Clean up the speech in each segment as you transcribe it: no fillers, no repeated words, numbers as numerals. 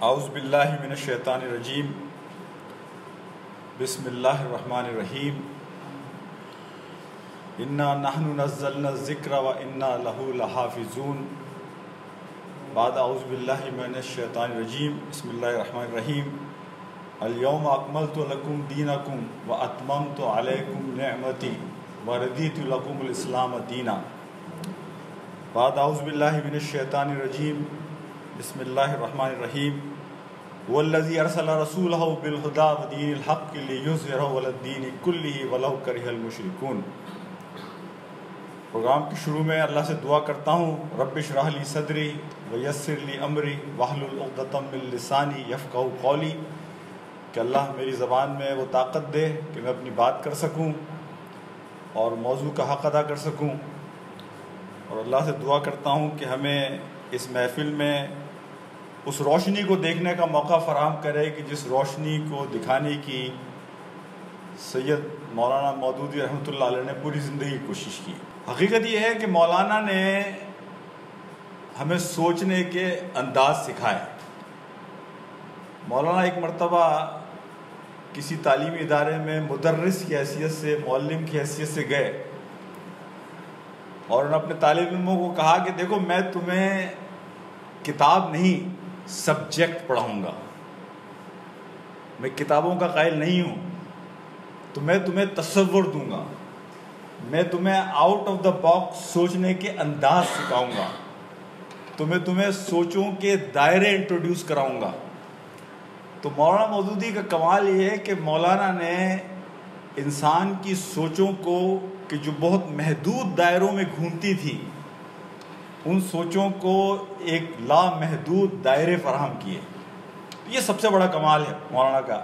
اعوذ باللہ من الشیطان الرجیم بسم اللہ الرحمن الرحیم انا نحن نزلنا الذکر وانا لہ لحافظون بعد اعوذ باللہ من الشیطان الرجیم بسم اللہ الرحمن الرحیم الیوم اکملت لکم دینکم واتممت علیکم نعمتی وردیت لکم الاسلام دینا بعد اعوذ باللہ من الشیطان الرجیم بسم اللہ الرحمن الرحیم والذی ارسل رسولہ بالہدی ودین الحق لیظہرہ علی الدین کلہ ولو کرہ المشرکون۔ پروگرام کے شروع میں اللہ سے دعا کرتا ہوں رب اشرح لی صدری ویسر لی امری واحلل عقدۃ من لسانی یفقہوا قولی، کہ اللہ میری زبان میں وہ طاقت دے کہ میں اپنی بات کر سکوں اور موضوع کا حق ادا کر سکوں، اور اللہ سے دعا کرتا ہوں کہ ہمیں اس محفل میں اس روشنی کو دیکھنے کا موقع فراہم کرے کہ جس روشنی کو دکھانے کی سید مولانا مودودی رحمۃ اللہ علیہ نے پوری زندگی کی کوشش کی۔ حقیقت یہ ہے کہ مولانا نے ہمیں سوچنے کے انداز سکھائے۔ مولانا ایک مرتبہ کسی تعلیمی ادارے میں مدرس کی حیثیت سے، معلم کی حیثیت سے گئے اور انہوں نے اپنے طالب علموں کو کہا کہ دیکھو میں تمہیں کتاب نہیں سبجیکٹ پڑھاؤں گا، میں کتابوں کا قائل نہیں ہوں، تو میں تمہیں تصور دوں گا، میں تمہیں آؤٹ آف دا باکس سوچنے کے انداز سکھاؤں گا، تمہیں سوچوں کے دائرے انٹروڈیوس کراؤں گا۔ تو مولانا مودودی کا کمال یہ ہے کہ مولانا نے انسان کی سوچوں کو کہ جو بہت محدود دائروں میں گھومتی تھی، ان سوچوں کو ایک لامحدود دائرے فراہم کیے۔ یہ سب سے بڑا کمال ہے مولانا کا،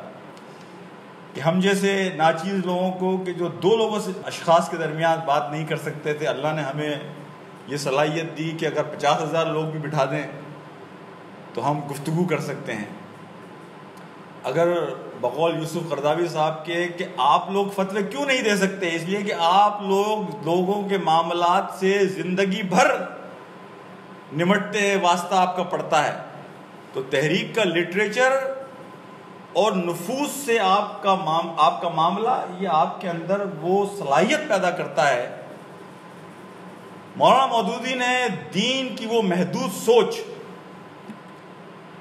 کہ ہم جیسے ناچیز لوگوں کو کہ جو دو لوگوں سے اشخاص کے درمیان بات نہیں کر سکتے تھے، اللہ نے ہمیں یہ صلاحیت دی کہ اگر 50,000 لوگ بھی بٹھا دیں تو ہم گفتگو کر سکتے ہیں۔ اگر بقول یوسف قرضاوی صاحب کے کہ آپ لوگ فتوے کیوں نہیں دے سکتے، اس لیے کہ آپ لوگوں کے معاملات سے زندگی بھر نمٹتے ہیں، واسطہ آپ کا پڑتا ہے، تو تحریک کا لٹریچر اور نفوس سے آپ کا معاملہ یہ آپ کے اندر وہ صلاحیت پیدا کرتا ہے۔ مولانا مودودی نے دین کی وہ محدود سوچ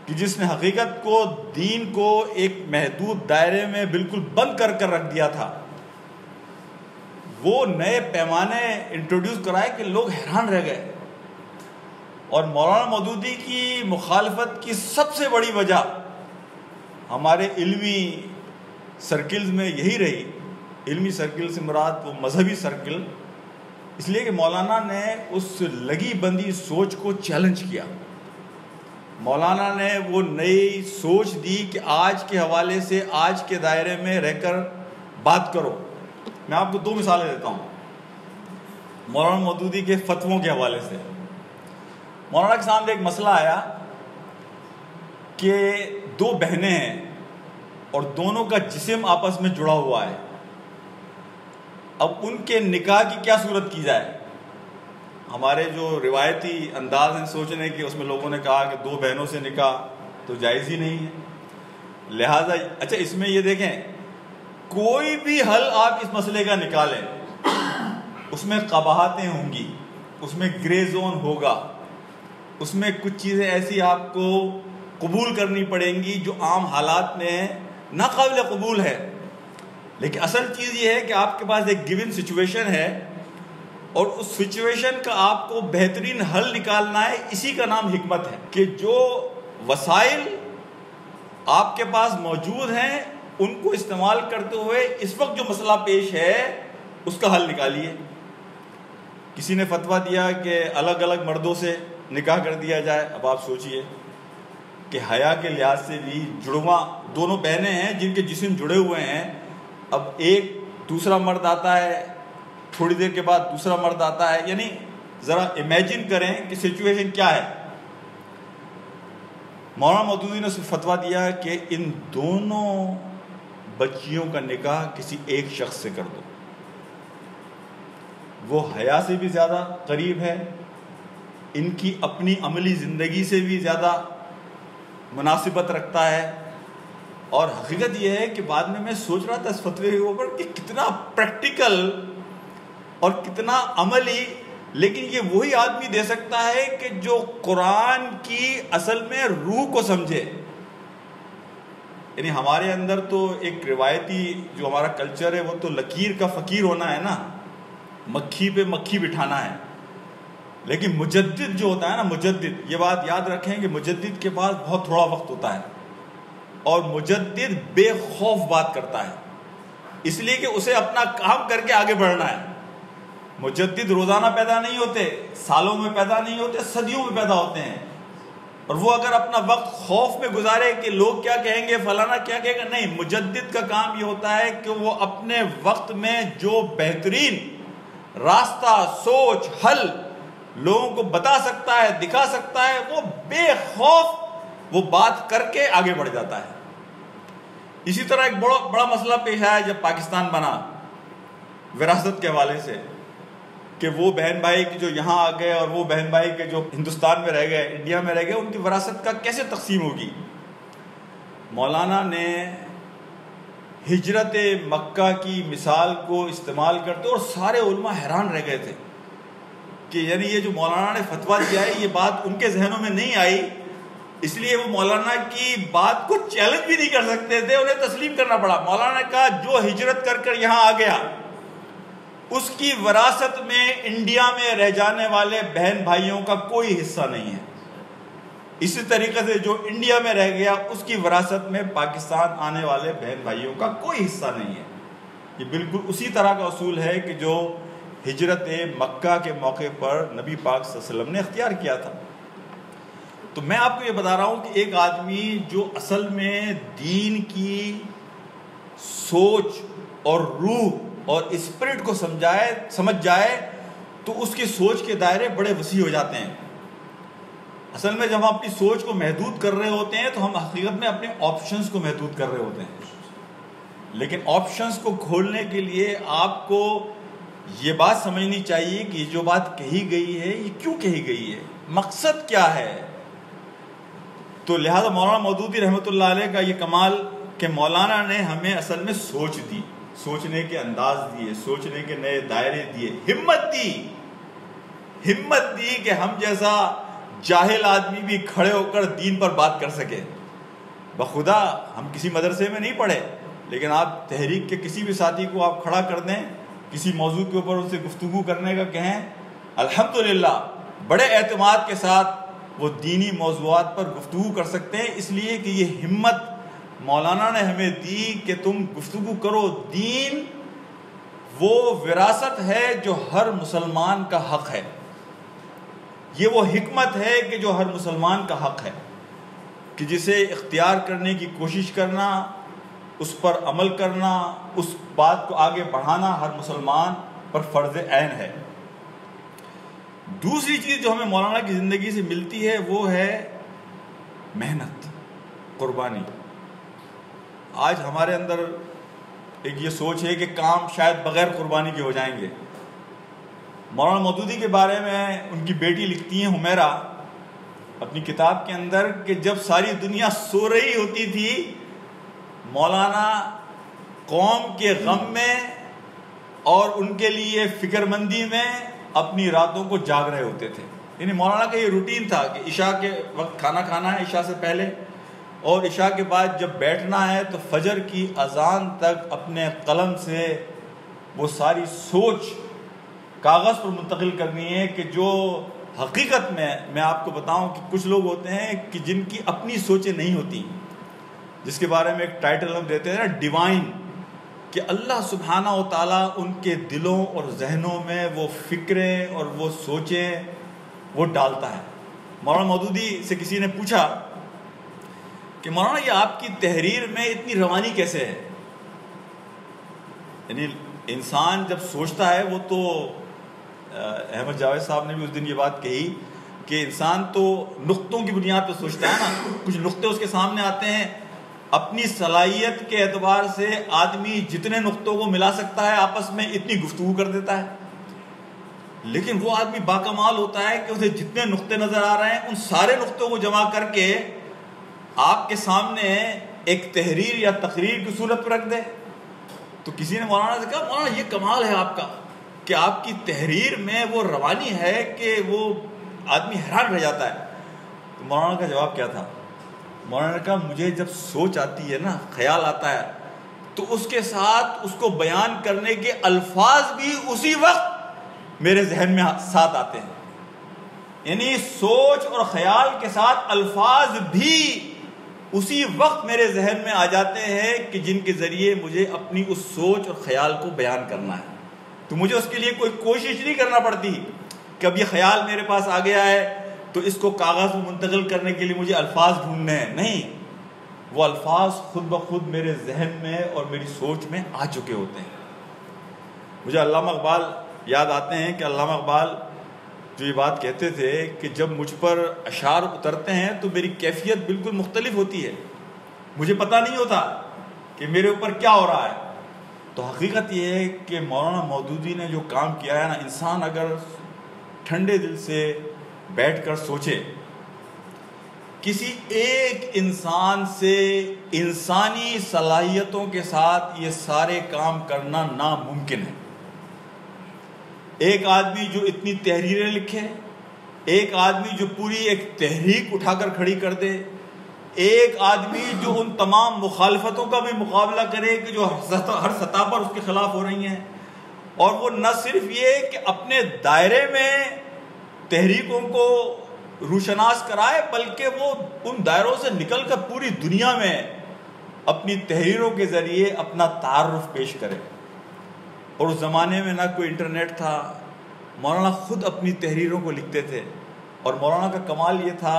کہ جس نے حقیقت کو، دین کو ایک محدود دائرے میں بالکل بند کر رکھ دیا تھا، وہ نئے پیمانے انٹروڈیوس کرائے کہ لوگ حیران رہ گئے۔ اور مولانا مودودی کی مخالفت کی سب سے بڑی وجہ ہمارے علمی سرکلز میں یہی رہی۔ علمی سرکل سے مراد وہ مذہبی سرکل، اس لیے کہ مولانا نے اس لگی بندی سوچ کو چیلنج کیا۔ مولانا نے وہ نئی سوچ دی کہ آج کے حوالے سے، آج کے دائرے میں رہ کر بات کرو۔ میں آپ کو دو مثالیں دیتا ہوں مولانا مودودی کے فتووں کے حوالے سے۔ مولانا کے سامنے ایک مسئلہ آیا کہ دو بہنیں ہیں اور دونوں کا جسم آپس میں جڑا ہوا ہے، اب ان کے نکاح کی کیا صورت کی جائے؟ ہمارے جو روایتی انداز ہیں سوچنے کے، اس میں لوگوں نے کہا کہ دو بہنوں سے نکاح تو جائز ہی نہیں ہے، لہٰذا اچھا اس میں یہ دیکھیں کوئی بھی حل آپ اس مسئلے کا نکالیں، اس میں قباحتیں ہوں گی، اس میں گرے زون ہوگا، اس میں کچھ چیزیں ایسی آپ کو قبول کرنی پڑیں گی جو عام حالات میں ناقابل قبول ہے، لیکن اصل چیز یہ ہے کہ آپ کے پاس ایک گیون سچویشن ہے اور اس سچویشن کا آپ کو بہترین حل نکالنا ہے۔ اسی کا نام حکمت ہے کہ جو وسائل آپ کے پاس موجود ہیں ان کو استعمال کرتے ہوئے اس وقت جو مسئلہ پیش ہے اس کا حل نکالیے۔ کسی نے فتویٰ دیا کہ الگ الگ مردوں سے نکاح کر دیا جائے، اب آپ سوچئے کہ حیا کے لحاظ سے بھی جڑواں دونوں بہنیں ہیں جن کے جسم جڑے ہوئے ہیں، اب ایک دوسرا مرد آتا ہے، تھوڑی دیر کے بعد دوسرا مرد آتا ہے، یعنی ذرا امیجن کریں کہ سچویشن کیا ہے۔ مولانا مودودی نے فتویٰ دیا کہ ان دونوں بچیوں کا نکاح کسی ایک شخص سے کر دو، وہ حیا سے بھی زیادہ قریب ہے، ان کی اپنی عملی زندگی سے بھی زیادہ مناسبت رکھتا ہے. اور حقیقت یہ ہے کہ بعد میں سوچ رہا تھا اس فتوے کے اوپر کہ کتنا پریکٹیکل اور کتنا عملی، لیکن یہ وہی آدمی دے سکتا ہے کہ جو قرآن کی اصل میں روح کو سمجھے. یعنی ہمارے اندر تو ایک روایتی جو ہمارا کلچر ہے وہ تو لکیر کا فقیر ہونا ہے نا، مکھی پہ مکھی بٹھانا ہے. لیکن مجدد جو ہوتا ہے نا، مجدد، یہ بات یاد رکھیں کہ مجدد کے پاس بہت تھوڑا وقت ہوتا ہے، اور مجدد بے خوف بات کرتا ہے، اس لیے کہ اسے اپنا کام کر کے آگے بڑھنا ہے. مجدد روزانہ پیدا نہیں ہوتے، سالوں میں پیدا نہیں ہوتے، صدیوں میں پیدا ہوتے ہیں. اور وہ اگر اپنا وقت خوف میں گزارے کہ لوگ کیا کہیں گے، فلانا کیا کہے گا، نہیں، مجدد کا کام یہ ہوتا ہے کہ وہ اپنے وقت میں جو بہترین راستہ، سوچ، حل لوگوں کو بتا سکتا ہے، دکھا سکتا ہے، وہ بے خوف وہ بات کر کے آگے بڑھ جاتا ہے. اسی طرح ایک بڑا مسئلہ پیش آیا جب پاکستان بنا وراثت کے حوالے سے، کہ وہ بہن بھائی جو یہاں آ گئے اور وہ بہن بھائی کے جو ہندوستان میں رہ گئے، انڈیا میں رہ گئے، ان کی وراثت کا کیسے تقسیم ہوگی. مولانا نے ہجرت مکہ کی مثال کو استعمال کرتے، اور سارے علماء حیران رہ گئے تھے کہ یعنی یہ جو مولانا نے فتویٰ دیا ہے، یہ بات ان کے ذہنوں میں نہیں آئی، اس لیے وہ مولانا کی بات کو چیلنج بھی نہیں کر سکتے تھے، انہیں تسلیم کرنا پڑا. مولانا نے کہا جو ہجرت کر یہاں آ گیا اس کی وراثت میں انڈیا میں رہ جانے والے بہن بھائیوں کا کوئی حصہ نہیں ہے. اسی طریقے سے جو انڈیا میں رہ گیا اس کی وراثت میں پاکستان آنے والے بہن بھائیوں کا کوئی حصہ نہیں ہے. یہ بالکل اسی طرح کا اصول ہے کہ جو ہجرت مکہ کے موقع پر نبی پاک صلی اللہ علیہ وسلم نے اختیار کیا تھا. تو میں آپ کو یہ بتا رہا ہوں کہ ایک آدمی جو اصل میں دین کی سوچ اور روح اور اسپرٹ کو سمجھ جائے تو اس کی سوچ کے دائرے بڑے وسیع ہو جاتے ہیں. اصل میں جب ہم اپنی سوچ کو محدود کر رہے ہوتے ہیں تو ہم حقیقت میں اپنے آپشنز کو محدود کر رہے ہوتے ہیں. لیکن آپشنز کو کھولنے کے لیے آپ کو یہ بات سمجھنی چاہیے کہ جو بات کہی گئی ہے یہ کیوں کہی گئی ہے، مقصد کیا ہے. تو لہذا مولانا مودودی رحمۃ اللہ علیہ کا یہ کمال کہ مولانا نے ہمیں اصل میں سوچ دی، سوچنے کے انداز دیے، سوچنے کے نئے دائرے دیے، ہمت دی کہ ہم جیسا جاہل آدمی بھی کھڑے ہو کر دین پر بات کر سکے. بخدا ہم کسی مدرسے میں نہیں پڑھے، لیکن آپ تحریک کے کسی بھی ساتھی کو آپ کھڑا کر دیں، کسی موضوع کے اوپر اس سے گفتگو کرنے کا کہیں، الحمدللہ بڑے اعتماد کے ساتھ وہ دینی موضوعات پر گفتگو کر سکتے ہیں. اس لیے کہ یہ ہمت مولانا نے ہمیں دی کہ تم گفتگو کرو. دین وہ وراثت ہے جو ہر مسلمان کا حق ہے، یہ وہ حکمت ہے کہ جو ہر مسلمان کا حق ہے، کہ جسے اختیار کرنے کی کوشش کرنا، اس پر عمل کرنا، اس بات کو آگے بڑھانا ہر مسلمان پر فرض عین ہے. دوسری چیز جو ہمیں مولانا کی زندگی سے ملتی ہے وہ ہے محنت، قربانی. آج ہمارے اندر ایک یہ سوچ ہے کہ کام شاید بغیر قربانی کے ہو جائیں گے. مولانا مودودی کے بارے میں ان کی بیٹی لکھتی ہیں حمیرہ اپنی کتاب کے اندر کہ جب ساری دنیا سو رہی ہوتی تھی، مولانا قوم کے غم میں اور ان کے لیے فکر مندی میں اپنی راتوں کو جاگ رہے ہوتے تھے. یعنی مولانا کا یہ روٹین تھا کہ عشاء کے وقت کھانا کھانا ہے، عشاء سے پہلے، اور عشاء کے بعد جب بیٹھنا ہے تو فجر کی اذان تک اپنے قلم سے وہ ساری سوچ کاغذ پر منتقل کرنی ہے کہ جو حقیقت میں آپ کو بتاؤں کہ کچھ لوگ ہوتے ہیں کہ جن کی اپنی سوچیں نہیں ہوتی، جس کے بارے میں ایک ٹائٹل ہم دیتے ہیں نا ڈیوائن، کہ اللہ سبحانہ و تعالیٰ ان کے دلوں اور ذہنوں میں وہ فکریں اور وہ سوچیں وہ ڈالتا ہے. مولانا مودودی سے کسی نے پوچھا کہ مولانا یہ آپ کی تحریر میں اتنی روانی کیسے ہے؟ یعنی انسان جب سوچتا ہے، وہ تو احمد جاوید صاحب نے بھی اس دن یہ بات کہی کہ انسان تو نقطوں کی بنیاد پہ سوچتا ہے نا. کچھ نقطے اس کے سامنے آتے ہیں، اپنی صلاحیت کے اعتبار سے آدمی جتنے نقطوں کو ملا سکتا ہے آپس میں اتنی گفتگو کر دیتا ہے. لیکن وہ آدمی باکمال ہوتا ہے کہ اسے جتنے نقطے نظر آ رہے ہیں ان سارے نقطوں کو جمع کر کے آپ کے سامنے ایک تحریر یا تقریر کی صورت پر رکھ دے، تو کسی نے مولانا سے کہا مولانا یہ کمال ہے آپ کا کہ آپ کی تحریر میں وہ روانی ہے کہ وہ آدمی حیران رہ جاتا ہے. تو مولانا کا جواب کیا تھا؟ مولانا نے کہا مجھے جب سوچ آتی ہے نا، خیال آتا ہے، تو اس کے ساتھ اس کو بیان کرنے کے الفاظ بھی اسی وقت میرے ذہن میں ساتھ آتے ہیں. یعنی سوچ اور خیال کے ساتھ الفاظ بھی اسی وقت میرے ذہن میں آ جاتے ہیں کہ جن کے ذریعے مجھے اپنی اس سوچ اور خیال کو بیان کرنا ہے. تو مجھے اس کے لیے کوئی کوشش نہیں کرنا پڑتی کہ اب یہ خیال میرے پاس آ گیا ہے تو اس کو کاغذ میں منتقل کرنے کے لیے مجھے الفاظ ڈھونڈنے ہیں. نہیں، وہ الفاظ خود بخود میرے ذہن میں اور میری سوچ میں آ چکے ہوتے ہیں. مجھے علامہ اقبال یاد آتے ہیں کہ علامہ اقبال جو یہ بات کہتے تھے کہ جب مجھ پر اشعار اترتے ہیں تو میری کیفیت بالکل مختلف ہوتی ہے، مجھے پتہ نہیں ہوتا کہ میرے اوپر کیا ہو رہا ہے. تو حقیقت یہ ہے کہ مولانا مودودی نے جو کام کیا ہے نا، انسان اگر ٹھنڈے دل سے بیٹھ کر سوچے، کسی ایک انسان سے انسانی صلاحیتوں کے ساتھ یہ سارے کام کرنا ناممکن ہے. ایک آدمی جو اتنی تحریریں لکھے، ایک آدمی جو پوری ایک تحریک اٹھا کر کھڑی کر دے، ایک آدمی جو ان تمام مخالفتوں کا بھی مقابلہ کرے کہ جو ہر سطح پر اس کے خلاف ہو رہی ہیں، اور وہ نہ صرف یہ کہ اپنے دائرے میں تحریکوں کو روشناس کرائے، بلکہ وہ ان دائروں سے نکل کر پوری دنیا میں اپنی تحریروں کے ذریعے اپنا تعارف پیش کرے. اور اس زمانے میں نہ کوئی انٹرنیٹ تھا، مولانا خود اپنی تحریروں کو لکھتے تھے. اور مولانا کا کمال یہ تھا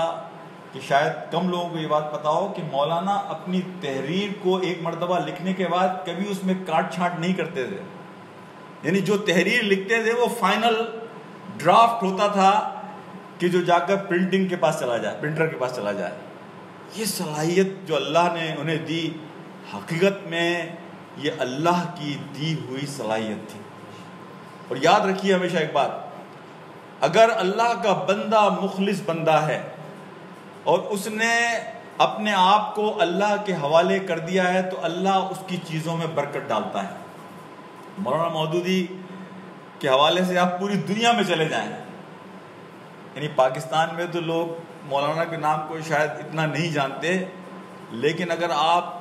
کہ شاید کم لوگوں کو یہ بات پتا ہو کہ مولانا اپنی تحریر کو ایک مرتبہ لکھنے کے بعد کبھی اس میں کاٹ چھانٹ نہیں کرتے تھے. یعنی جو تحریر لکھتے تھے وہ فائنل ڈرافٹ ہوتا تھا کہ جو جا کر پرنٹنگ کے پاس چلا جائے، پرنٹر کے پاس چلا جائے. یہ صلاحیت جو اللہ نے انہیں دی، حقیقت میں یہ اللہ کی دی ہوئی صلاحیت تھی. اور یاد رکھیے ہمیشہ ایک بات، اگر اللہ کا بندہ مخلص بندہ ہے اور اس نے اپنے آپ کو اللہ کے حوالے کر دیا ہے تو اللہ اس کی چیزوں میں برکت ڈالتا ہے. مولانا مودودی کے حوالے سے آپ پوری دنیا میں چلے جائیں، یعنی پاکستان میں تو لوگ مولانا کے نام کو شاید اتنا نہیں جانتے، لیکن اگر آپ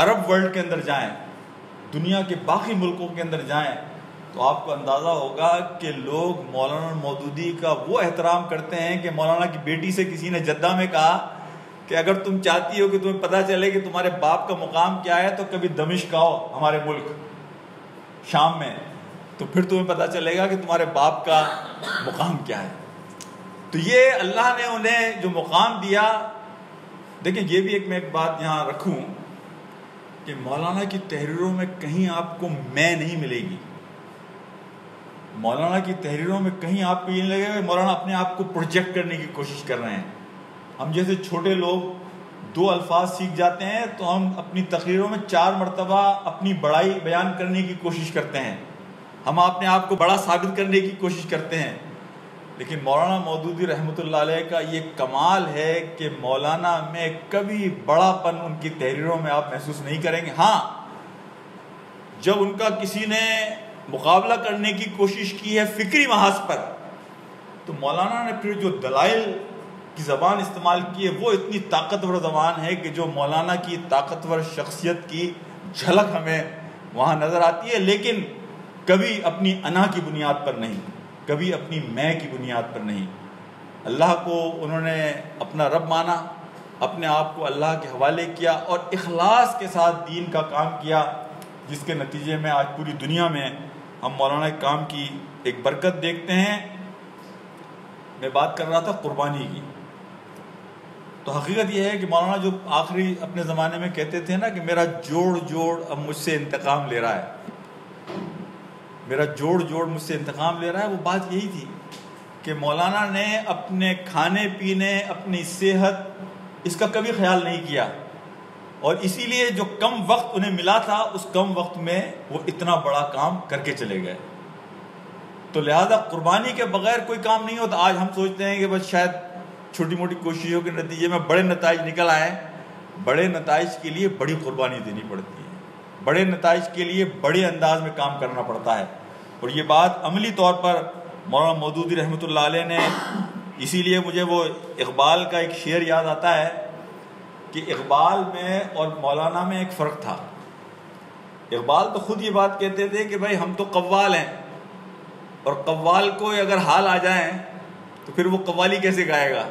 عرب ورلڈ کے اندر جائیں، دنیا کے باقی ملکوں کے اندر جائیں، تو آپ کو اندازہ ہوگا کہ لوگ مولانا مودودی کا وہ احترام کرتے ہیں کہ مولانا کی بیٹی سے کسی نے جدہ میں کہا کہ اگر تم چاہتی ہو کہ تمہیں پتہ چلے کہ تمہارے باپ کا مقام کیا ہے تو کبھی دمشق آؤ، ہمارے ملک شام میں، تو پھر تمہیں پتہ چلے گا کہ تمہارے باپ کا مقام کیا ہے. تو یہ اللہ نے انہیں جو مقام دیا. دیکھیں یہ بھی میں ایک بات یہاں رکھوں کہ مولانا کی تحریروں میں کہیں آپ کو میں نہیں ملے گی. مولانا کی تحریروں میں کہیں آپ کو یہ نہیں لگے گا کہ مولانا اپنے آپ کو پروجیکٹ کرنے کی کوشش کر رہے ہیں. ہم جیسے چھوٹے لوگ 2 الفاظ سیکھ جاتے ہیں تو ہم اپنی تقریروں میں 4 مرتبہ اپنی بڑائی بیان کرنے کی کوشش کرتے ہیں، ہم اپنے آپ کو بڑا ثابت کرنے کی کوشش کرتے ہیں. لیکن مولانا مودودی رحمۃ اللہ علیہ کا یہ کمال ہے کہ مولانا میں کبھی بڑا پن ان کی تحریروں میں آپ محسوس نہیں کریں گے. ہاں، جب ان کا کسی نے مقابلہ کرنے کی کوشش کی ہے فکری محاذ پر، تو مولانا نے پھر جو دلائل کی زبان استعمال کی ہے وہ اتنی طاقتور زبان ہے کہ جو مولانا کی طاقتور شخصیت کی جھلک ہمیں وہاں نظر آتی ہے، لیکن کبھی اپنی انا کی بنیاد پر نہیں، کبھی اپنی میں کی بنیاد پر نہیں. اللہ کو انہوں نے اپنا رب مانا، اپنے آپ کو اللہ کے حوالے کیا اور اخلاص کے ساتھ دین کا کام کیا، جس کے نتیجے میں آج پوری دنیا میں ہم مولانا کے کام کی ایک برکت دیکھتے ہیں. میں بات کر رہا تھا قربانی کی. تو حقیقت یہ ہے کہ مولانا جو آخری اپنے زمانے میں کہتے تھے نا کہ میرا جوڑ اب مجھ سے انتقام لے رہا ہے، میرا جوڑ مجھ سے انتقام لے رہا ہے، وہ بات یہی تھی کہ مولانا نے اپنے کھانے پینے، اپنی صحت، اس کا کبھی خیال نہیں کیا، اور اسی لیے جو کم وقت انہیں ملا تھا اس کم وقت میں وہ اتنا بڑا کام کر کے چلے گئے. تو لہذا قربانی کے بغیر کوئی کام نہیں ہوتا. آج ہم سوچتے ہیں کہ بس شاید چھوٹی موٹی کوششوں کے نتیجے میں بڑے نتائج نکل آئے. بڑے نتائج کے لیے بڑی قربانی دینی پڑتی ہے, بڑے نتائج کے لیے بڑے انداز میں کام کرنا پڑتا ہے. اور یہ بات عملی طور پر مولانا مودودی رحمۃ اللہ علیہ نے, اسی لیے مجھے وہ اقبال کا ایک شعر یاد آتا ہے کہ اقبال میں اور مولانا میں ایک فرق تھا. اقبال تو خود یہ بات کہتے تھے کہ بھائی ہم تو قوال ہیں, اور قوال کو اگر حال آ جائیں تو پھر وہ قوالی کیسے گائے گا.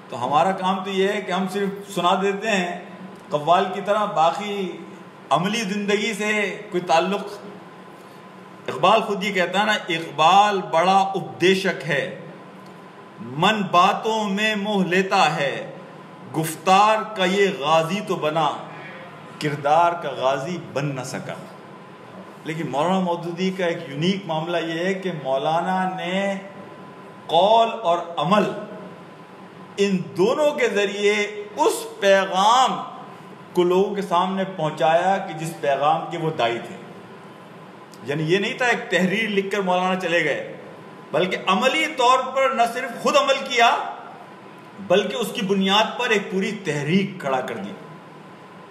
تو ہمارا کام تو یہ ہے کہ ہم صرف سنا دیتے ہیں قوال کی طرح, باقی عملی زندگی سے کوئی تعلق. اقبال خود یہ کہتا ہے نا, اقبال بڑا اپدیشک ہے, من باتوں میں موہ لیتا ہے, گفتار کا یہ غازی تو بنا, کردار کا غازی بن نہ سکا. لیکن مولانا مودودی کا ایک یونیک معاملہ یہ ہے کہ مولانا نے قول اور عمل ان دونوں کے ذریعے اس پیغام کو لوگوں کے سامنے پہنچایا کہ جس پیغام کے وہ داعی تھے. یعنی یہ نہیں تھا ایک تحریر لکھ کر مولانا چلے گئے, بلکہ عملی طور پر نہ صرف خود عمل کیا بلکہ اس کی بنیاد پر ایک پوری تحریک کھڑا کر دی.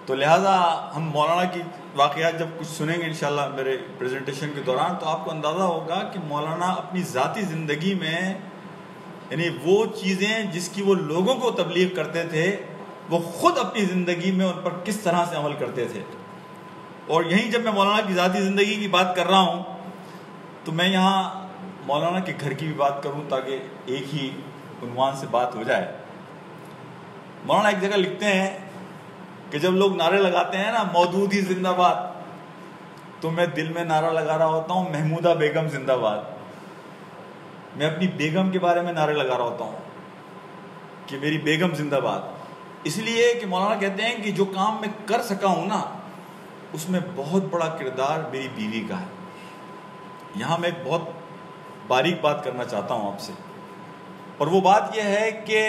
تو لہٰذا ہم مولانا کی واقعات جب کچھ سنیں گے انشاءاللہ میرے پریزنٹیشن کے دوران, تو آپ کو اندازہ ہوگا کہ مولانا اپنی ذاتی زندگی میں یعنی وہ چیزیں جس کی وہ لوگوں کو تبلیغ کرتے تھے وہ خود اپنی زندگی میں ان پر کس طرح سے عمل کرتے تھے. اور یہیں جب میں مولانا کی ذاتی زندگی کی بات کر رہا ہوں تو میں یہاں مولانا کے گھر کی بھی بات کروں تاکہ ایک ہی عنوان سے بات ہو جائے. مولانا ایک جگہ لکھتے ہیں کہ جب لوگ نعرے لگاتے ہیں نا مودودی زندہ باد, تو میں دل میں نعرہ لگا رہا ہوتا ہوں محمودہ بیگم زندہ باد. میں اپنی بیگم کے بارے میں نعرے لگا رہا ہوتا ہوں کہ میری بیگم زندہ باد. اس لیے کہ مولانا کہتے ہیں کہ جو کام میں کر سکا ہوں نا اس میں بہت بڑا کردار میری بیوی کا ہے. یہاں میں ایک بہت باریک بات کرنا چاہتا ہوں آپ سے, اور وہ بات یہ ہے کہ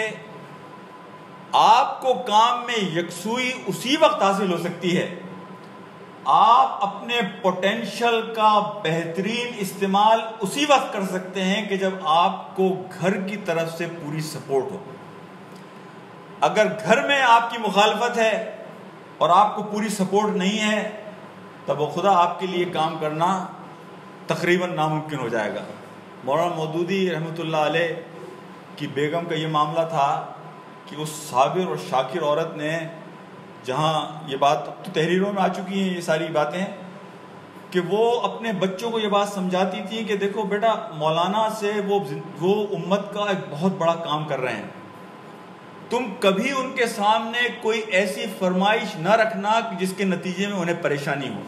آپ کو کام میں یکسوئی اسی وقت حاصل ہو سکتی ہے آپ اپنے پوٹینشل کا بہترین استعمال اسی وقت کر سکتے ہیں کہ جب آپ کو گھر کی طرف سے پوری سپورٹ ہو. اگر گھر میں آپ کی مخالفت ہے اور آپ کو پوری سپورٹ نہیں ہے تب وہ خدا آپ کے لیے کام کرنا تقریباً ناممکن ہو جائے گا. مولانا مودودی رحمۃ اللہ علیہ کی بیگم کا یہ معاملہ تھا کہ اس صابر اور شاکر عورت نے, جہاں یہ بات اب تو تحریروں میں آ چکی ہیں یہ ساری باتیں, کہ وہ اپنے بچوں کو یہ بات سمجھاتی تھی کہ دیکھو بیٹا مولانا سے وہ امت کا ایک بہت بڑا کام کر رہے ہیں, تم کبھی ان کے سامنے کوئی ایسی فرمائش نہ رکھنا جس کے نتیجے میں انہیں پریشانی ہو.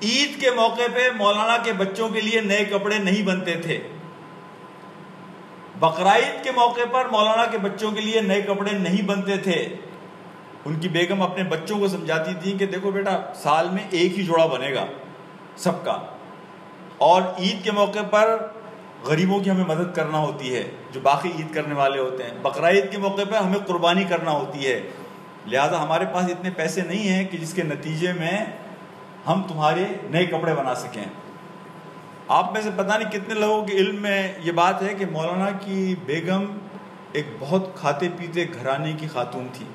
عید کے موقع پہ مولانا کے بچوں کے لیے نئے کپڑے نہیں بنتے تھے, بقرعید کے موقع پر مولانا کے بچوں کے لیے نئے کپڑے نہیں بنتے تھے. ان کی بیگم اپنے بچوں کو سمجھاتی تھی کہ دیکھو بیٹا سال میں ایک ہی جوڑا بنے گا سب کا, اور عید کے موقع پر غریبوں کی ہمیں مدد کرنا ہوتی ہے جو باقی عید کرنے والے ہوتے ہیں, بقرعید کے موقع پر ہمیں قربانی کرنا ہوتی ہے, لہذا ہمارے پاس اتنے پیسے نہیں ہیں کہ جس کے نتیجے میں ہم تمہارے نئے کپڑے بنا سکیں. آپ میں سے پتہ نہیں کتنے لوگوں کے علم میں یہ بات ہے کہ مولانا کی بیگم ایک بہت کھاتے پیتے گھرانے کی خاتون تھی.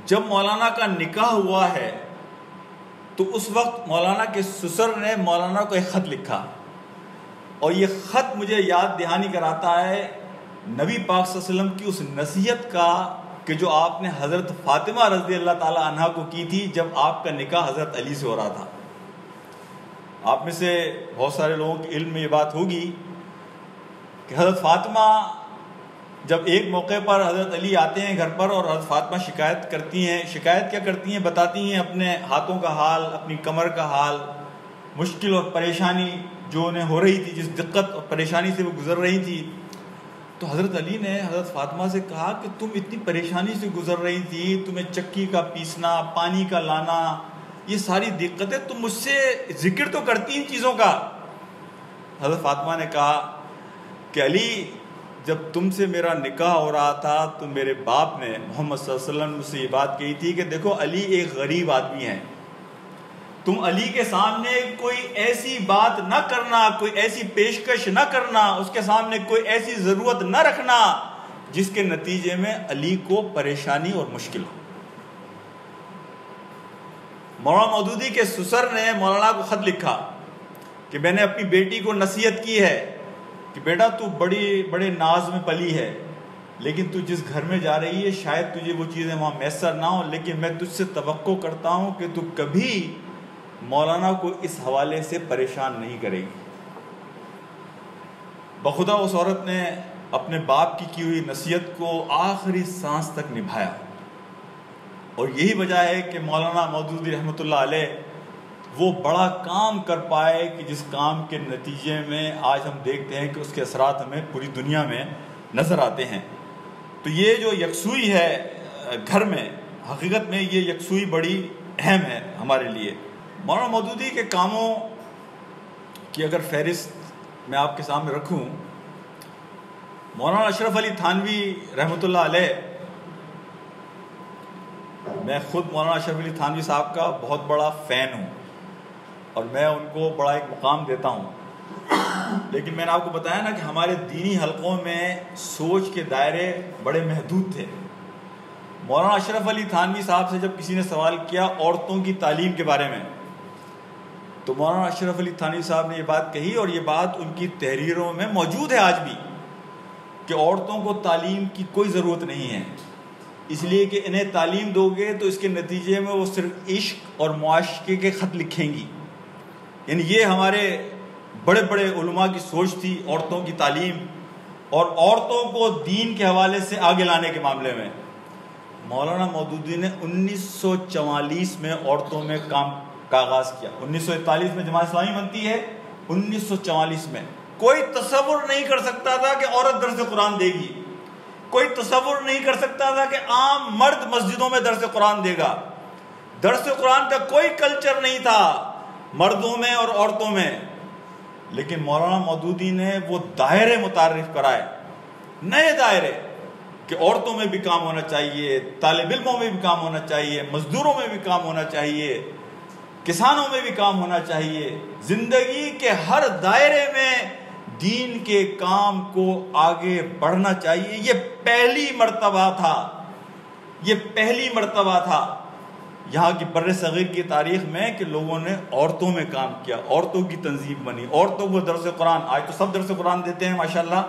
جب مولانا کا نکاح ہوا ہے تو اس وقت مولانا کے سسر نے مولانا کو ایک خط لکھا, اور یہ خط مجھے یاد دہانی کراتا ہے نبی پاک صلی اللہ علیہ وسلم کی اس نصیحت کا کہ جو آپ نے حضرت فاطمہ رضی اللہ تعالی عنہا کو کی تھی جب آپ کا نکاح حضرت علی سے ہو رہا تھا. آپ میں سے بہت سارے لوگوں کے علم میں یہ بات ہوگی کہ حضرت فاطمہ جب ایک موقع پر حضرت علی آتے ہیں گھر پر اور حضرت فاطمہ شکایت کرتی ہیں, شکایت کیا کرتی ہیں, بتاتی ہیں اپنے ہاتھوں کا حال, اپنی کمر کا حال, مشکل اور پریشانی جو انہیں ہو رہی تھی, جس دقت اور پریشانی سے وہ گزر رہی تھی. تو حضرت علی نے حضرت فاطمہ سے کہا کہ تم اتنی پریشانی سے گزر رہی تھی, تمہیں چکی کا پیسنا, پانی کا لانا, یہ ساری دقتیں, تم مجھ سے ذکر تو کرتی ان چیزوں کا. حضرت فاطمہ نے کہا کہ علی جب تم سے میرا نکاح ہو رہا تھا تو میرے باپ نے محمد صلی اللہ علیہ وسلم سے یہ بات کہی تھی کہ دیکھو علی ایک غریب آدمی ہے, تم علی کے سامنے کوئی ایسی بات نہ کرنا، کوئی ایسی پیشکش نہ کرنا، اس کے سامنے کوئی ایسی ضرورت نہ رکھنا جس کے نتیجے میں علی کو پریشانی اور مشکل ہو۔ مولانا مودودی کے سسر نے مولانا کو خط لکھا کہ میں نے اپنی بیٹی کو نصیحت کی ہے کہ بیٹا تو بڑے ناز میں پلی ہے، لیکن تو جس گھر میں جا رہی ہے شاید تجھے وہ چیزیں وہاں میسر نہ ہوں، لیکن میں تجھ سے توقع کرتا ہوں کہ تو کبھی مولانا کو اس حوالے سے پریشان نہیں کرے گی۔ بخدا اس عورت نے اپنے باپ کی ہوئی نصیحت کو آخری سانس تک نبھایا، اور یہی وجہ ہے کہ مولانا مودودی رحمۃ اللہ علیہ وہ بڑا کام کر پائے کہ جس کام کے نتیجے میں آج ہم دیکھتے ہیں کہ اس کے اثرات ہمیں پوری دنیا میں نظر آتے ہیں۔ تو یہ جو یکسوئی ہے گھر میں، حقیقت میں یہ یکسوئی بڑی اہم ہے ہمارے لیے۔ مولانا مودودی کے کاموں کی اگر فہرست میں آپ کے سامنے رکھوں، مولانا اشرف علی تھانوی رحمۃ اللہ علیہ، میں خود مولانا اشرف علی تھانوی صاحب کا بہت بڑا فین ہوں اور میں ان کو بڑا ایک مقام دیتا ہوں، لیکن میں نے آپ کو بتایا نا کہ ہمارے دینی حلقوں میں سوچ کے دائرے بڑے محدود تھے۔ مولانا اشرف علی تھانوی صاحب سے جب کسی نے سوال کیا عورتوں کی تعلیم کے بارے میں، تو مولانا اشرف علی تھانوی صاحب نے یہ بات کہی، اور یہ بات ان کی تحریروں میں موجود ہے آج بھی، کہ عورتوں کو تعلیم کی کوئی ضرورت نہیں ہے، اس لیے کہ انہیں تعلیم دو گے تو اس کے نتیجے میں وہ صرف عشق اور معاشقے کے خط لکھیں گی۔ یعنی یہ ہمارے بڑے بڑے علماء کی سوچ تھی عورتوں کی تعلیم اور عورتوں کو دین کے حوالے سے آگے لانے کے معاملے میں۔ مولانا مودودی نے 1944 میں عورتوں میں کام کا آغاز کیا۔ 1941 میں جماعت اسلامی بنتی ہے، 1944 میں کوئی تصور نہیں کر سکتا تھا کہ عورت درس قرآن دے گی، کوئی تصور نہیں کر سکتا تھا کہ عام مرد مسجدوں میں درس قرآن دے گا۔ درس قرآن کا کوئی کلچر نہیں تھا مردوں میں اور عورتوں میں، لیکن مولانا مودودی نے وہ دائرے متعارف کرائے، نئے دائرے، کہ عورتوں میں بھی کام ہونا چاہیے، طالب علموں میں بھی کام ہونا چاہیے، مزدوروں میں بھی کام ہونا چاہیے، کسانوں میں بھی کام ہونا چاہیے، زندگی کے ہر دائرے میں دین کے کام کو آگے بڑھنا چاہیے۔ یہ پہلی مرتبہ تھا، یہ پہلی مرتبہ تھا یہاں کی بر صغیر کی تاریخ میں کہ لوگوں نے عورتوں میں کام کیا، عورتوں کی تنظیم بنی، عورتوں کو درس قرآن۔ آج تو سب درس قرآن دیتے ہیں ماشاءاللہ،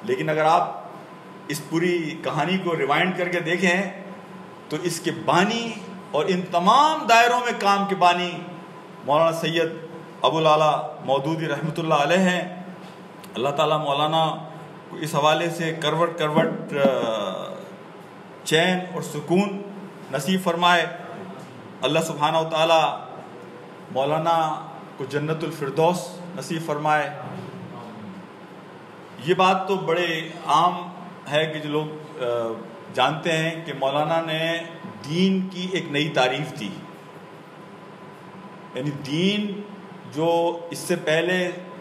لیکن اگر آپ اس پوری کہانی کو ریوائنڈ کر کے دیکھیں تو اس کے بانی اور ان تمام دائروں میں کام کے بانی مولانا سید ابو العلا مودودی رحمۃ اللہ علیہ ہیں۔ اللہ تعالیٰ مولانا کو اس حوالے سے کروٹ کروٹ چین اور سکون نصیب فرمائے۔ اللہ سبحانہ و تعالیٰ مولانا کو جنت الفردوس نصیب فرمائے۔ یہ بات تو بڑے عام ہے کہ جو لوگ جانتے ہیں کہ مولانا نے دین کی ایک نئی تعریف دی، یعنی دین جو اس سے پہلے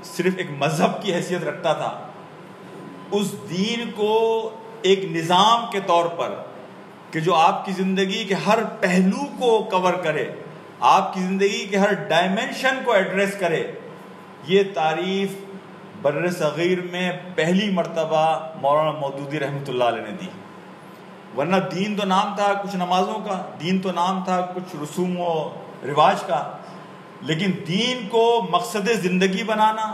صرف ایک مذہب کی حیثیت رکھتا تھا، اس دین کو ایک نظام کے طور پر کہ جو آپ کی زندگی کے ہر پہلو کو کور کرے، آپ کی زندگی کے ہر ڈائمنشن کو ایڈریس کرے، یہ تعریف بر صغیر میں پہلی مرتبہ مولانا مودودی رحمۃ اللہ علیہ نے دی۔ ورنہ دین تو نام تھا کچھ نمازوں کا، دین تو نام تھا کچھ رسوم و رواج کا، لیکن دین کو مقصد زندگی بنانا،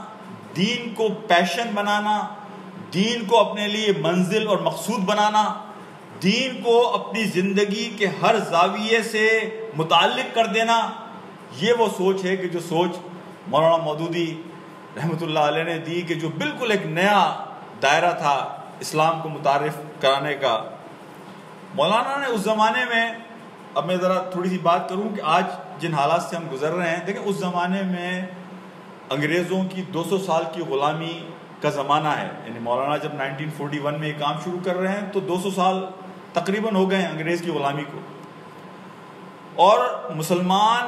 دین کو پیشن بنانا، دین کو اپنے لیے منزل اور مقصود بنانا، دین کو اپنی زندگی کے ہر زاویے سے متعلق کر دینا، یہ وہ سوچ ہے کہ جو سوچ مولانا مودودی رحمۃ اللہ علیہ نے دی، کہ جو بالکل ایک نیا دائرہ تھا اسلام کو متعارف کرانے کا۔ مولانا نے اس زمانے میں، اب میں ذرا تھوڑی سی بات کروں کہ آج جن حالات سے ہم گزر رہے ہیں، دیکھیں اس زمانے میں انگریزوں کی 200 سال کی غلامی کا زمانہ ہے، یعنی مولانا جب 1941 میں یہ کام شروع کر رہے ہیں تو 200 سال تقریباً ہو گئے ہیں انگریز کی غلامی کو، اور مسلمان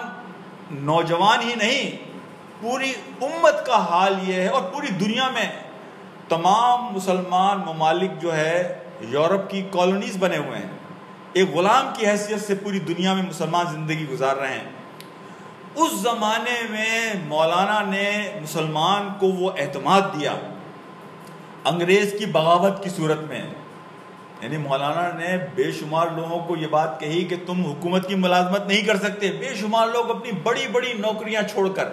نوجوان ہی نہیں پوری امت کا حال یہ ہے، اور پوری دنیا میں تمام مسلمان ممالک جو ہے یورپ کی کالونیز بنے ہوئے ہیں، ایک غلام کی حیثیت سے پوری دنیا میں مسلمان زندگی گزار رہے ہیں۔ اس زمانے میں مولانا نے مسلمان کو وہ اعتماد دیا انگریز کی بغاوت کی صورت میں. یعنی مولانا نے بے شمار لوگوں کو یہ بات کہی کہ تم حکومت کی ملازمت نہیں کر سکتے. بے شمار لوگ اپنی بڑی بڑی نوکریاں چھوڑ کر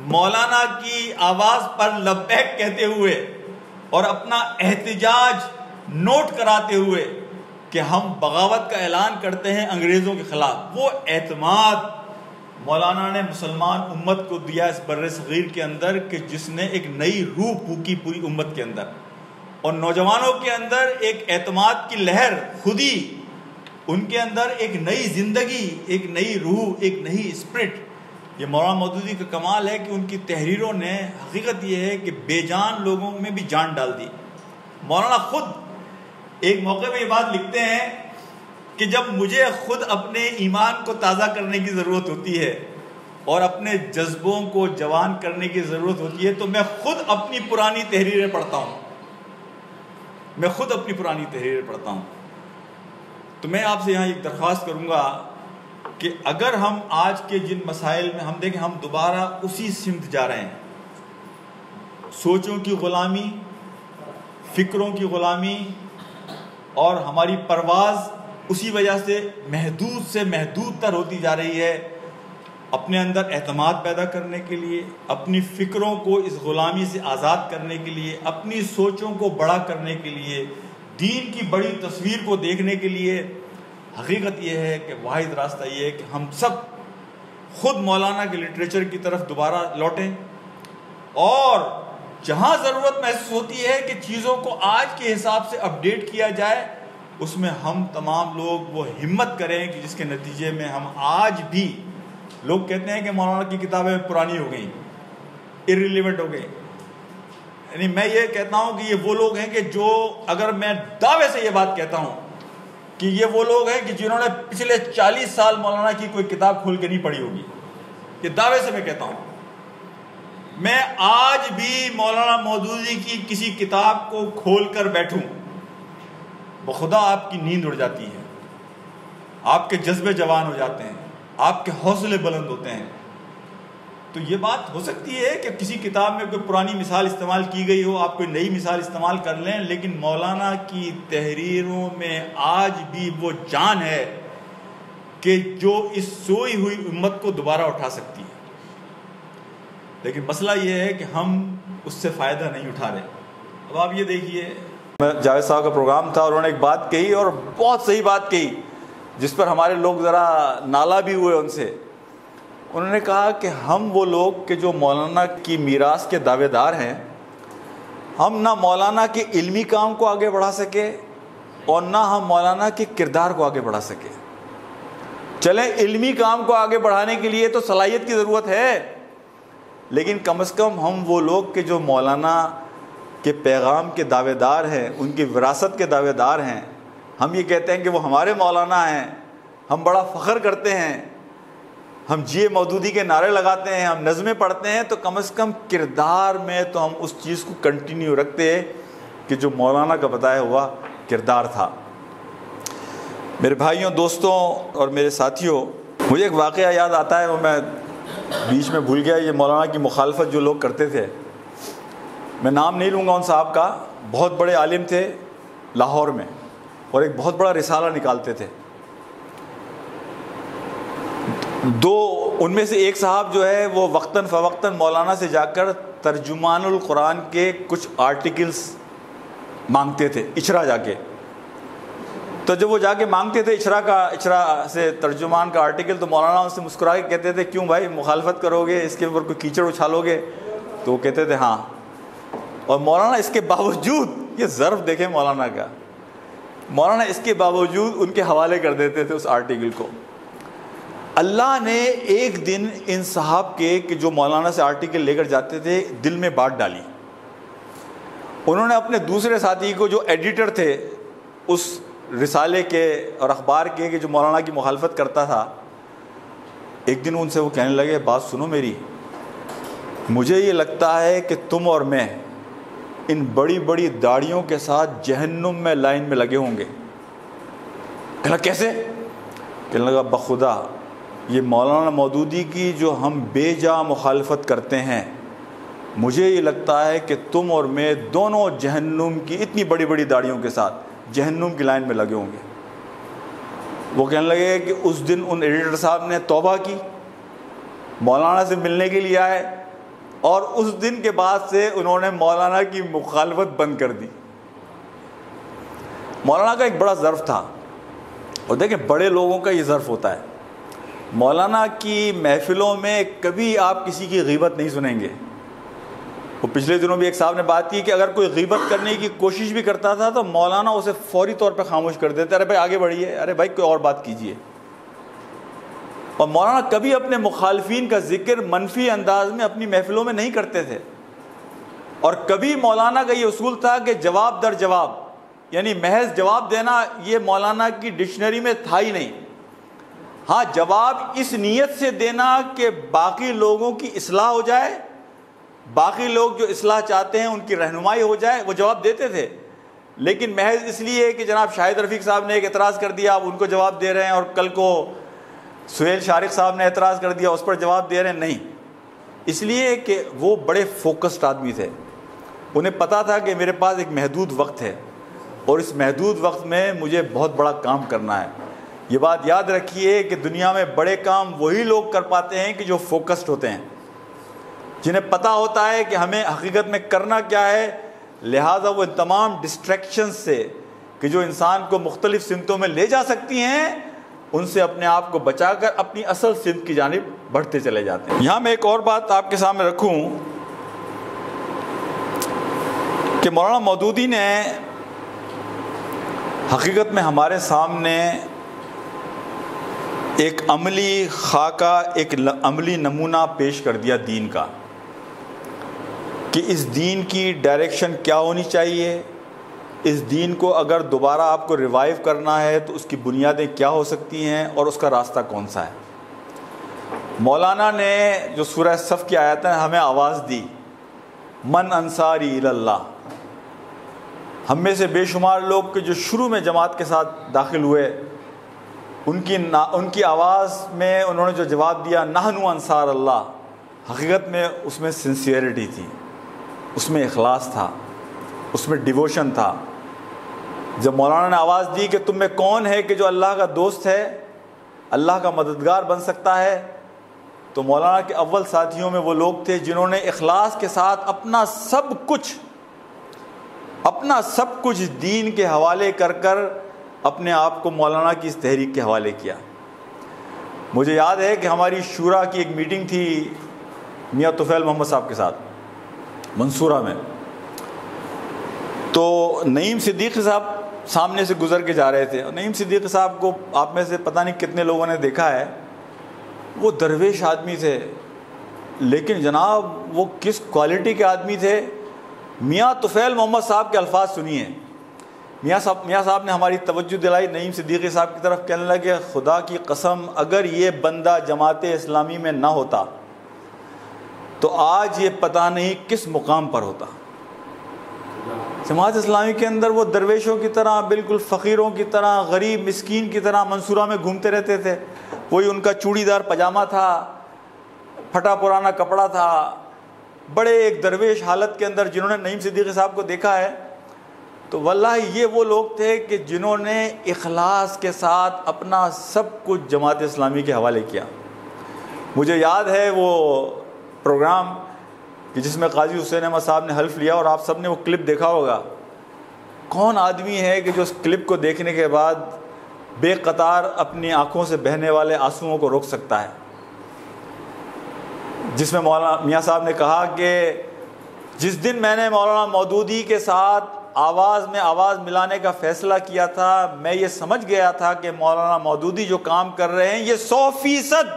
مولانا کی آواز پر لبیک کہتے ہوئے اور اپنا احتجاج نوٹ کراتے ہوئے کہ ہم بغاوت کا اعلان کرتے ہیں انگریزوں کے خلاف. وہ اعتماد مولانا نے مسلمان امت کو دیا اس بر صغیر کے اندر کہ جس نے ایک نئی روح پھونکی پوری امت کے اندر, اور نوجوانوں کے اندر ایک اعتماد کی لہر خودی, ان کے اندر ایک نئی زندگی, ایک نئی روح, ایک نئی اسپرٹ. یہ مولانا مودودی کا کمال ہے کہ ان کی تحریروں نے حقیقت یہ ہے کہ بے جان لوگوں میں بھی جان ڈال دی. مولانا خود ایک موقع پہ یہ بات لکھتے ہیں کہ جب مجھے خود اپنے ایمان کو تازہ کرنے کی ضرورت ہوتی ہے اور اپنے جذبوں کو جوان کرنے کی ضرورت ہوتی ہے تو میں خود اپنی پرانی تحریریں پڑھتا ہوں. میں خود اپنی پرانی تحریریں پڑھتا ہوں. تو میں آپ سے یہاں ایک درخواست کروں گا کہ اگر ہم آج کے جن مسائل میں ہم دیکھیں ہم دوبارہ اسی سمت جا رہے ہیں, سوچوں کی غلامی, فکروں کی غلامی, اور ہماری پرواز اسی وجہ سے محدود سے محدود تر ہوتی جا رہی ہے. اپنے اندر اعتماد پیدا کرنے کے لیے, اپنی فکروں کو اس غلامی سے آزاد کرنے کے لیے, اپنی سوچوں کو بڑا کرنے کے لیے, دین کی بڑی تصویر کو دیکھنے کے لیے حقیقت یہ ہے کہ واحد راستہ یہ ہے کہ ہم سب خود مولانا کے لٹریچر کی طرف دوبارہ لوٹیں, اور جہاں ضرورت محسوس ہوتی ہے کہ چیزوں کو آج کے حساب سے اپڈیٹ کیا جائے, اس میں ہم تمام لوگ وہ ہمت کریں کہ جس کے نتیجے میں ہم آج بھی, لوگ کہتے ہیں کہ مولانا کی کتابیں پرانی ہو گئیں, irrelevant ہو گئیں. یعنی میں یہ کہتا ہوں کہ یہ وہ لوگ ہیں کہ جو, اگر میں دعوے سے یہ بات کہتا ہوں کہ یہ وہ لوگ ہیں کہ جنہوں نے پچھلے 40 سال مولانا کی کوئی کتاب کھول کے نہیں پڑھی ہوگی. یہ دعوے سے میں کہتا ہوں. میں آج بھی مولانا مودودی کی کسی کتاب کو کھول کر بیٹھوں, بخدا آپ کی نیند اڑ جاتی ہے, آپ کے جذبے جوان ہو جاتے ہیں, آپ کے حوصلے بلند ہوتے ہیں. تو یہ بات ہو سکتی ہے کہ کسی کتاب میں کوئی پرانی مثال استعمال کی گئی ہو, آپ کوئی نئی مثال استعمال کر لیں, لیکن مولانا کی تحریروں میں آج بھی وہ جان ہے کہ جو اس سوئی ہوئی امت کو دوبارہ اٹھا سکتی ہے. لیکن مسئلہ یہ ہے کہ ہم اس سے فائدہ نہیں اٹھا رہے. اب آپ یہ دیکھیے, جاوید صاحب کا پروگرام تھا اور انہوں نے ایک بات کہی اور بہت صحیح بات کہی جس پر ہمارے لوگ ذرا نالا بھی ہوئے ان سے. انہوں نے کہا کہ ہم وہ لوگ کہ جو مولانا کی میراث کے دعوے دار ہیں, ہم نہ مولانا کے علمی کام کو آگے بڑھا سکے اور نہ ہم مولانا کے کردار کو آگے بڑھا سکے. چلیں علمی کام کو آگے بڑھانے کے لیے تو صلاحیت کی ضرورت ہے, لیکن کم از کم ہم وہ لوگ کہ جو مولانا کے پیغام کے دعوے دار ہیں, ان کی وراثت کے دعوے دار ہیں, ہم یہ کہتے ہیں کہ وہ ہمارے مولانا ہیں, ہم بڑا فخر کرتے ہیں, ہم جی مودودی کے نعرے لگاتے ہیں, ہم نظمیں پڑھتے ہیں, تو کم از کم کردار میں تو ہم اس چیز کو کنٹینیو رکھتے ہیں کہ جو مولانا کا بتایا ہوا کردار تھا. میرے بھائیوں, دوستوں اور میرے ساتھیوں, مجھے ایک واقعہ یاد آتا ہے, وہ میں بیچ میں بھول گیا. یہ مولانا کی مخالفت جو لوگ کرتے تھے, میں نام نہیں لوں گا ان صاحب کا, بہت بڑے عالم تھے لاہور میں اور ایک بہت بڑا رسالہ نکالتے تھے. دو ان میں سے ایک صاحب جو ہے وہ وقتاً فوقتاً مولانا سے جا کر ترجمان القرآن کے کچھ آرٹیکلز مانگتے تھے, اچھرا جا کے. تو جب وہ جا کے مانگتے تھے اچھرا سے ترجمان کا آرٹیکل, تو مولانا ان سے مسکرا کے کہتے تھے کیوں بھائی مخالفت کرو گے, اس کے اوپر کوئی کیچڑ اچھالو گے؟ تو وہ کہتے تھے ہاں. اور مولانا اس کے باوجود, یہ ظرف دیکھیں مولانا کا, مولانا اس کے باوجود ان کے حوالے کر دیتے تھے اس آرٹیکل کو. اللہ نے ایک دن ان صاحب کے کہ جو مولانا سے آرٹیکل لے کر جاتے تھے دل میں بات ڈالی. انہوں نے اپنے دوسرے ساتھی کو جو ایڈیٹر تھے اس رسالے کے اور اخبار کے کہ جو مولانا کی مخالفت کرتا تھا, ایک دن ان سے وہ کہنے لگے بات سنو میری, مجھے یہ لگتا ہے کہ تم اور میں ان بڑی بڑی داڑھیوں کے ساتھ جہنم میں لائن میں لگے ہوں گے. کہنا کیسے؟ کہنے لگا بخدا یہ مولانا مودودی کی جو ہم بے جا مخالفت کرتے ہیں، مجھے یہ لگتا ہے کہ تم اور میں دونوں جہنم کی اتنی بڑی بڑی داڑھیوں کے ساتھ جہنم کی لائن میں لگے ہوں گے۔ وہ کہنے لگے کہ اس دن ان ایڈیٹر صاحب نے توبہ کی، مولانا سے ملنے کے لیے آئے، اور اس دن کے بعد سے انہوں نے مولانا کی مخالفت بند کر دی۔ مولانا کا ایک بڑا ظرف تھا، اور دیکھیں بڑے لوگوں کا یہ ظرف ہوتا ہے، مولانا کی محفلوں میں کبھی آپ کسی کی غیبت نہیں سنیں گے۔ وہ پچھلے دنوں بھی ایک صاحب نے بات کی کہ اگر کوئی غیبت کرنے کی کوشش بھی کرتا تھا تو مولانا اسے فوری طور پہ خاموش کر دیتے، ارے بھائی آگے بڑھیے، ارے بھائی کوئی اور بات کیجیے۔ اور مولانا کبھی اپنے مخالفین کا ذکر منفی انداز میں اپنی محفلوں میں نہیں کرتے تھے، اور کبھی مولانا کا یہ اصول تھا کہ جواب در جواب، یعنی محض جواب دینا یہ مولانا کی ڈکشنری میں تھا ہی نہیں۔ ہاں، جواب اس نیت سے دینا کہ باقی لوگوں کی اصلاح ہو جائے، باقی لوگ جو اصلاح چاہتے ہیں ان کی رہنمائی ہو جائے، وہ جواب دیتے تھے، لیکن محض اس لیے کہ جناب شاہد رفیق صاحب نے ایک اعتراض کر دیا آپ ان کو جواب دے رہے ہیں، اور کل کو سہیل شارق صاحب نے اعتراض کر دیا اس پر جواب دے رہے ہیں، نہیں۔ اس لیے کہ وہ بڑے فوکسڈ آدمی تھے، انہیں پتا تھا کہ میرے پاس ایک محدود وقت ہے، اور اس محدود وقت میں مجھے بہت بڑا کام کرنا ہے۔ یہ بات یاد رکھیے کہ دنیا میں بڑے کام وہی لوگ کر پاتے ہیں کہ جو فوکسڈ ہوتے ہیں، جنہیں پتا ہوتا ہے کہ ہمیں حقیقت میں کرنا کیا ہے، لہٰذا وہ تمام ڈسٹریکشن سے کہ جو انسان کو مختلف سمتوں میں لے جا سکتی ہیں، ان سے اپنے آپ کو بچا کر اپنی اصل سمت کی جانب بڑھتے چلے جاتے ہیں۔ یہاں میں ایک اور بات آپ کے سامنے رکھوں کہ مولانا مودودی نے حقیقت میں ہمارے سامنے ایک عملی خاکہ، ایک عملی نمونہ پیش کر دیا دین کا، کہ اس دین کی ڈائریکشن کیا ہونی چاہیے، اس دین کو اگر دوبارہ آپ کو ریوائیو کرنا ہے تو اس کی بنیادیں کیا ہو سکتی ہیں اور اس کا راستہ کون سا ہے۔ مولانا نے جو سورہ صف کی آیت ہے ہمیں آواز دی، من انصاری اللہ۔ ہم میں سے بے شمار لوگ کہ جو شروع میں جماعت کے ساتھ داخل ہوئے، ان کی آواز میں انہوں نے جو جواب دیا نحن انصار اللہ، حقیقت میں اس میں سنسیئرٹی تھی، اس میں اخلاص تھا، اس میں ڈیووشن تھا۔ جب مولانا نے آواز دی کہ تم میں کون ہے کہ جو اللہ کا دوست ہے، اللہ کا مددگار بن سکتا ہے، تو مولانا کے اول ساتھیوں میں وہ لوگ تھے جنہوں نے اخلاص کے ساتھ اپنا سب کچھ دین کے حوالے کر اپنے آپ کو مولانا کی اس تحریک کے حوالے کیا۔ مجھے یاد ہے کہ ہماری شورا کی ایک میٹنگ تھی میاں طفیل محمد صاحب کے ساتھ منصورہ میں، تو نعیم صدیقی صاحب سامنے سے گزر کے جا رہے تھے۔ نعیم صدیقی صاحب کو آپ میں سے پتہ نہیں کتنے لوگوں نے دیکھا ہے، وہ درویش آدمی تھے، لیکن جناب وہ کس کوالٹی کے آدمی تھے۔ میاں طفیل محمد صاحب کے الفاظ سنیے، میاں صاحب نے ہماری توجہ دلائی نعیم صدیقی صاحب کی طرف، کہنے لگے خدا کی قسم اگر یہ بندہ جماعت اسلامی میں نہ ہوتا تو آج یہ پتہ نہیں کس مقام پر ہوتا۔ جماعت اسلامی کے اندر وہ درویشوں کی طرح، بالکل فقیروں کی طرح، غریب مسکین کی طرح منصورہ میں گھومتے رہتے تھے۔ وہی ان کا چوڑی دار پاجامہ تھا، پھٹا پرانا کپڑا تھا، بڑے ایک درویش حالت کے اندر۔ جنہوں نے نعیم صدیقی صاحب کو دیکھا ہے تو واللہ یہ وہ لوگ تھے کہ جنہوں نے اخلاص کے ساتھ اپنا سب کچھ جماعت اسلامی کے حوالے کیا۔ مجھے یاد ہے وہ پروگرام کہ جس میں قاضی حسین احمد صاحب نے حلف لیا، اور آپ سب نے وہ کلپ دیکھا ہوگا۔ کون آدمی ہے کہ جو اس کلپ کو دیکھنے کے بعد بے قطار اپنی آنکھوں سے بہنے والے آنسوؤں کو روک سکتا ہے، جس میں مولانا میاں صاحب نے کہا کہ جس دن میں نے مولانا مودودی کے ساتھ آواز میں آواز ملانے کا فیصلہ کیا تھا، میں یہ سمجھ گیا تھا کہ مولانا مودودی جو کام کر رہے ہیں یہ 100%،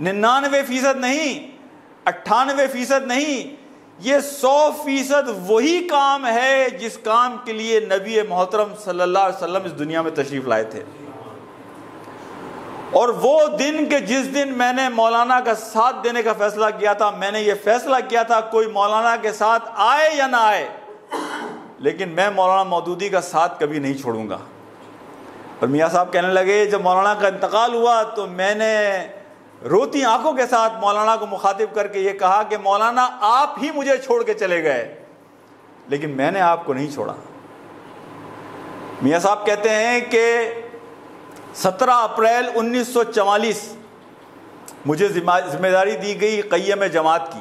99% نہیں، 98% نہیں، یہ 100% وہی کام ہے جس کام کے لیے نبی محترم صلی اللہ علیہ وسلم اس دنیا میں تشریف لائے تھے۔ اور وہ دن کہ جس دن میں نے مولانا کا ساتھ دینے کا فیصلہ کیا تھا، میں نے یہ فیصلہ کیا تھا کوئی مولانا کے ساتھ آئے یا نہ آئے، لیکن میں مولانا مودودی کا ساتھ کبھی نہیں چھوڑوں گا۔ اور میاں صاحب کہنے لگے جب مولانا کا انتقال ہوا تو میں نے روتی آنکھوں کے ساتھ مولانا کو مخاطب کر کے یہ کہا کہ مولانا آپ ہی مجھے چھوڑ کے چلے گئے لیکن میں نے آپ کو نہیں چھوڑا۔ میاں صاحب کہتے ہیں کہ 17 اپریل 1944 مجھے ذمہ داری دی گئی قیم جماعت کی،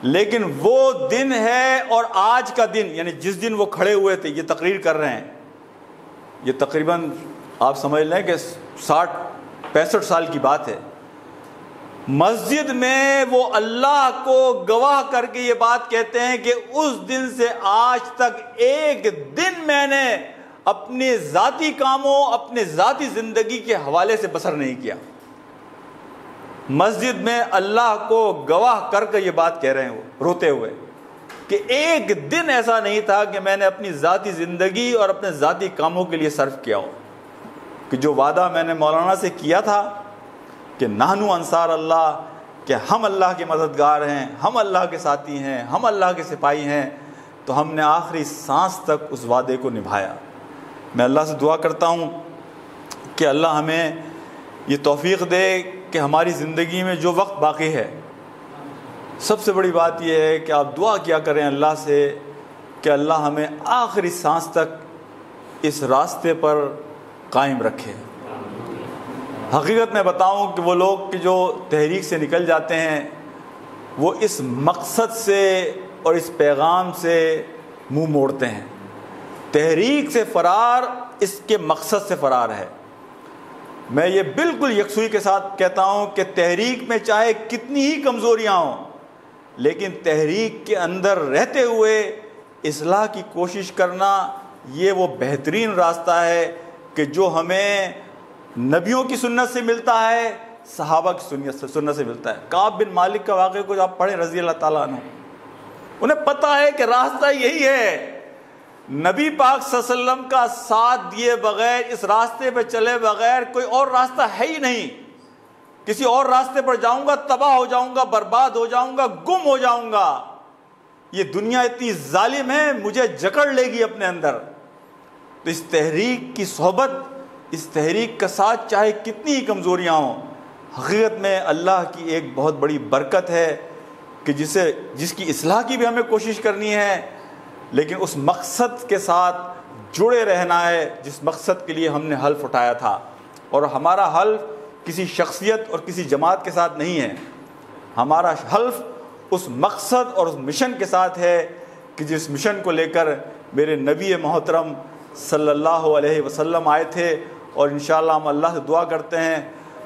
لیکن وہ دن ہے اور آج کا دن، یعنی جس دن وہ کھڑے ہوئے تھے یہ تقریر کر رہے ہیں، یہ تقریباً آپ سمجھ لیں کہ 60-65 سال کی بات ہے، مسجد میں وہ اللہ کو گواہ کر کے یہ بات کہتے ہیں کہ اس دن سے آج تک ایک دن میں نے اپنے ذاتی کاموں، اپنے ذاتی زندگی کے حوالے سے بسر نہیں کیا۔ مسجد میں اللہ کو گواہ کر کے یہ بات کہہ رہے ہیں وہ روتے ہوئے کہ ایک دن ایسا نہیں تھا کہ میں نے اپنی ذاتی زندگی اور اپنے ذاتی کاموں کے لیے صرف کیا ہو، کہ جو وعدہ میں نے مولانا سے کیا تھا کہ نحنو انصار اللہ، کہ ہم اللہ کے مددگار ہیں، ہم اللہ کے ساتھی ہیں، ہم اللہ کے سپاہی ہیں، تو ہم نے آخری سانس تک اس وعدے کو نبھایا۔ میں اللہ سے دعا کرتا ہوں کہ اللہ ہمیں یہ توفیق دے کہ ہماری زندگی میں جو وقت باقی ہے، سب سے بڑی بات یہ ہے کہ آپ دعا کیا کریں اللہ سے کہ اللہ ہمیں آخری سانس تک اس راستے پر قائم رکھے۔ حقیقت میں بتاؤں کہ وہ لوگ کہ جو تحریک سے نکل جاتے ہیں وہ اس مقصد سے اور اس پیغام سے منہ موڑتے ہیں۔ تحریک سے فرار اس کے مقصد سے فرار ہے۔ میں یہ بالکل یکسوئی کے ساتھ کہتا ہوں کہ تحریک میں چاہے کتنی ہی کمزوریاں ہوں، لیکن تحریک کے اندر رہتے ہوئے اصلاح کی کوشش کرنا یہ وہ بہترین راستہ ہے کہ جو ہمیں نبیوں کی سنت سے ملتا ہے، صحابہ کی سنت سے ملتا ہے۔ کعب بن مالک کا واقعہ کو آپ پڑھیں رضی اللہ تعالیٰ عنہ، انہیں پتہ ہے کہ راستہ یہی ہے، نبی پاک صلی اللہ علیہ وسلم کا ساتھ دیے بغیر، اس راستے پہ چلے بغیر کوئی اور راستہ ہے ہی نہیں، کسی اور راستے پر جاؤں گا تباہ ہو جاؤں گا، برباد ہو جاؤں گا، گم ہو جاؤں گا، یہ دنیا اتنی ظالم ہے مجھے جکڑ لے گی اپنے اندر۔ تو اس تحریک کی صحبت، اس تحریک کا ساتھ چاہے کتنی ہی کمزوریاں ہوں، حقیقت میں اللہ کی ایک بہت بڑی برکت ہے کہ جس کی اصلاح کی بھی ہمیں کوشش کرنی ہے، لیکن اس مقصد کے ساتھ جڑے رہنا ہے جس مقصد کے لیے ہم نے حلف اٹھایا تھا۔ اور ہمارا حلف کسی شخصیت اور کسی جماعت کے ساتھ نہیں ہے، ہمارا حلف اس مقصد اور اس مشن کے ساتھ ہے کہ جس مشن کو لے کر میرے نبی محترم صلی اللہ علیہ وسلم آئے تھے، اور انشاءاللہ ہم اللہ سے دعا کرتے ہیں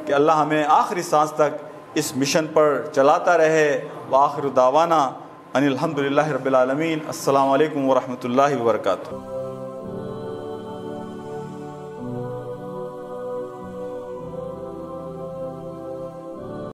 کہ اللہ ہمیں آخری سانس تک اس مشن پر چلاتا رہے۔ وآخر دعوانا ان الحمدللہ رب العالمین۔ السلام علیکم ورحمۃ اللہ وبرکاتہ۔